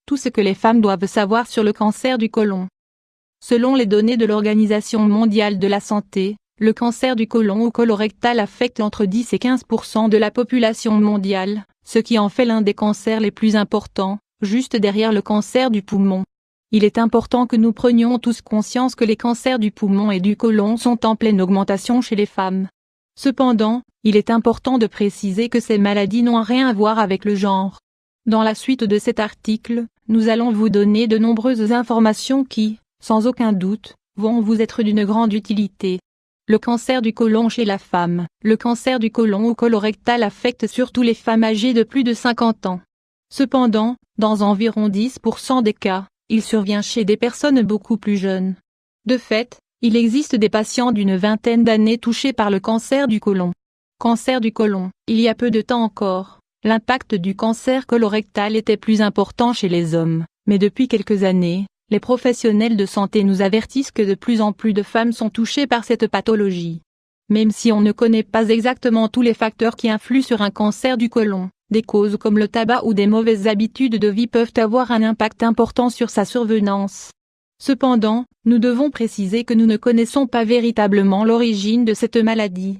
Tout ce que les femmes doivent savoir sur le cancer du côlon. Selon les données de l'Organisation mondiale de la santé, le cancer du côlon ou colorectal affecte entre 10 et 15% de la population mondiale, ce qui en fait l'un des cancers les plus importants, juste derrière le cancer du poumon. Il est important que nous prenions tous conscience que les cancers du poumon et du côlon sont en pleine augmentation chez les femmes. Cependant, il est important de préciser que ces maladies n'ont rien à voir avec le genre. Dans la suite de cet article, nous allons vous donner de nombreuses informations qui, sans aucun doute, vont vous être d'une grande utilité. Le cancer du côlon chez la femme. Le cancer du côlon ou colorectal affecte surtout les femmes âgées de plus de 50 ans. Cependant, dans environ 10% des cas, il survient chez des personnes beaucoup plus jeunes. De fait, il existe des patients d'une vingtaine d'années touchés par le cancer du côlon. Cancer du côlon. Il y a peu de temps encore, l'impact du cancer colorectal était plus important chez les hommes, mais depuis quelques années, les professionnels de santé nous avertissent que de plus en plus de femmes sont touchées par cette pathologie. Même si on ne connaît pas exactement tous les facteurs qui influent sur un cancer du côlon, des causes comme le tabac ou des mauvaises habitudes de vie peuvent avoir un impact important sur sa survenance. Cependant, nous devons préciser que nous ne connaissons pas véritablement l'origine de cette maladie.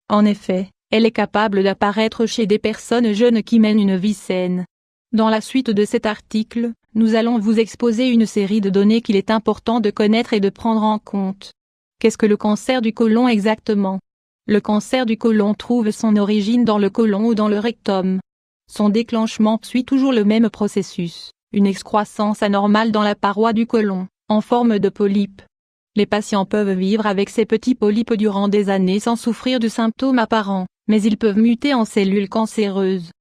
En effet, elle est capable d'apparaître chez des personnes jeunes qui mènent une vie saine. Dans la suite de cet article, nous allons vous exposer une série de données qu'il est important de connaître et de prendre en compte. Qu'est-ce que le cancer du côlon exactement? Le cancer du côlon trouve son origine dans le côlon ou dans le rectum. Son déclenchement suit toujours le même processus, une excroissance anormale dans la paroi du côlon, en forme de polype. Les patients peuvent vivre avec ces petits polypes durant des années sans souffrir de symptômes apparents, mais ils peuvent muter en cellules cancéreuses.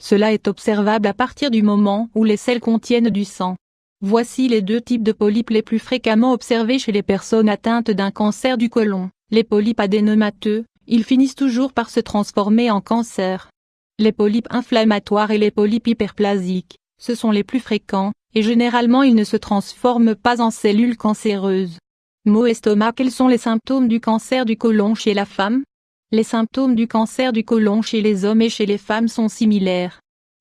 Cela est observable à partir du moment où les selles contiennent du sang. Voici les deux types de polypes les plus fréquemment observés chez les personnes atteintes d'un cancer du côlon. Les polypes adénomateux, ils finissent toujours par se transformer en cancer. Les polypes inflammatoires et les polypes hyperplasiques, ce sont les plus fréquents, et généralement ils ne se transforment pas en cellules cancéreuses. Mot estomac. Quels sont les symptômes du cancer du côlon chez la femme? Les symptômes du cancer du côlon chez les hommes et chez les femmes sont similaires.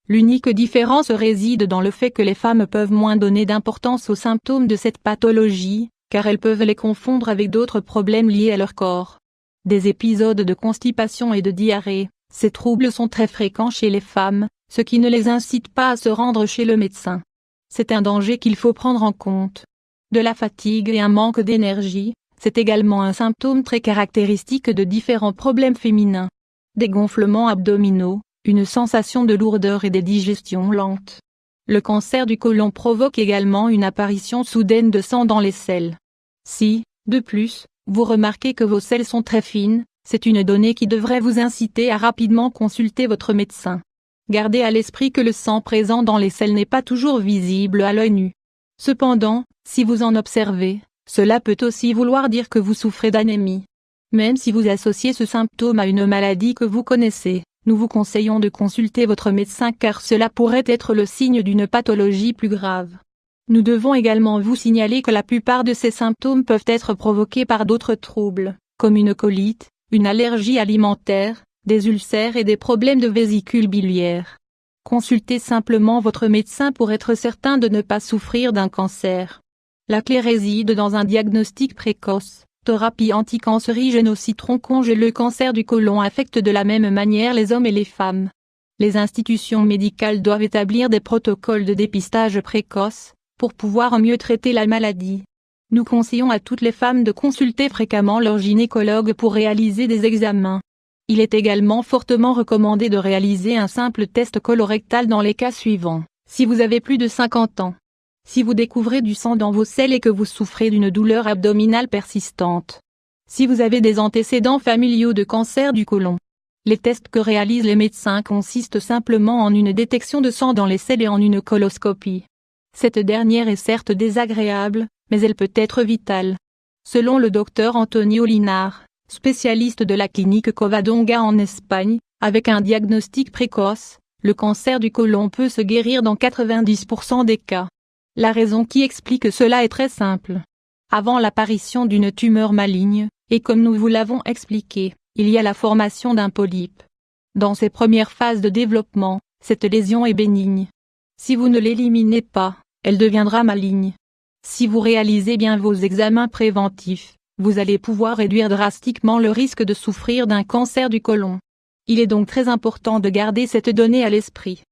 L'unique différence réside dans le fait que les femmes peuvent moins donner d'importance aux symptômes de cette pathologie, car elles peuvent les confondre avec d'autres problèmes liés à leur corps. Des épisodes de constipation et de diarrhée, ces troubles sont très fréquents chez les femmes, ce qui ne les incite pas à se rendre chez le médecin. C'est un danger qu'il faut prendre en compte. De la fatigue et un manque d'énergie, c'est également un symptôme très caractéristique de différents problèmes féminins. Des gonflements abdominaux, une sensation de lourdeur et des digestions lentes. Le cancer du côlon provoque également une apparition soudaine de sang dans les selles. Si, de plus, vous remarquez que vos selles sont très fines, c'est une donnée qui devrait vous inciter à rapidement consulter votre médecin. Gardez à l'esprit que le sang présent dans les selles n'est pas toujours visible à l'œil nu. Cependant, si vous en observez, cela peut aussi vouloir dire que vous souffrez d'anémie. Même si vous associez ce symptôme à une maladie que vous connaissez, nous vous conseillons de consulter votre médecin car cela pourrait être le signe d'une pathologie plus grave. Nous devons également vous signaler que la plupart de ces symptômes peuvent être provoqués par d'autres troubles, comme une colite, une allergie alimentaire, des ulcères et des problèmes de vésicule biliaire. Consultez simplement votre médecin pour être certain de ne pas souffrir d'un cancer. La clé réside dans un diagnostic précoce. Thérapie anticancérigène au citron congèle. Le cancer du côlon affecte de la même manière les hommes et les femmes. Les institutions médicales doivent établir des protocoles de dépistage précoce, pour pouvoir mieux traiter la maladie. Nous conseillons à toutes les femmes de consulter fréquemment leur gynécologue pour réaliser des examens. Il est également fortement recommandé de réaliser un simple test colorectal dans les cas suivants. Si vous avez plus de 50 ans. Si vous découvrez du sang dans vos selles et que vous souffrez d'une douleur abdominale persistante. Si vous avez des antécédents familiaux de cancer du côlon. Les tests que réalisent les médecins consistent simplement en une détection de sang dans les selles et en une coloscopie. Cette dernière est certes désagréable, mais elle peut être vitale. Selon le docteur Antonio Linar, spécialiste de la clinique Covadonga en Espagne, avec un diagnostic précoce, le cancer du côlon peut se guérir dans 90% des cas. La raison qui explique cela est très simple. Avant l'apparition d'une tumeur maligne, et comme nous vous l'avons expliqué, il y a la formation d'un polype. Dans ses premières phases de développement, cette lésion est bénigne. Si vous ne l'éliminez pas, elle deviendra maligne. Si vous réalisez bien vos examens préventifs, vous allez pouvoir réduire drastiquement le risque de souffrir d'un cancer du côlon. Il est donc très important de garder cette donnée à l'esprit.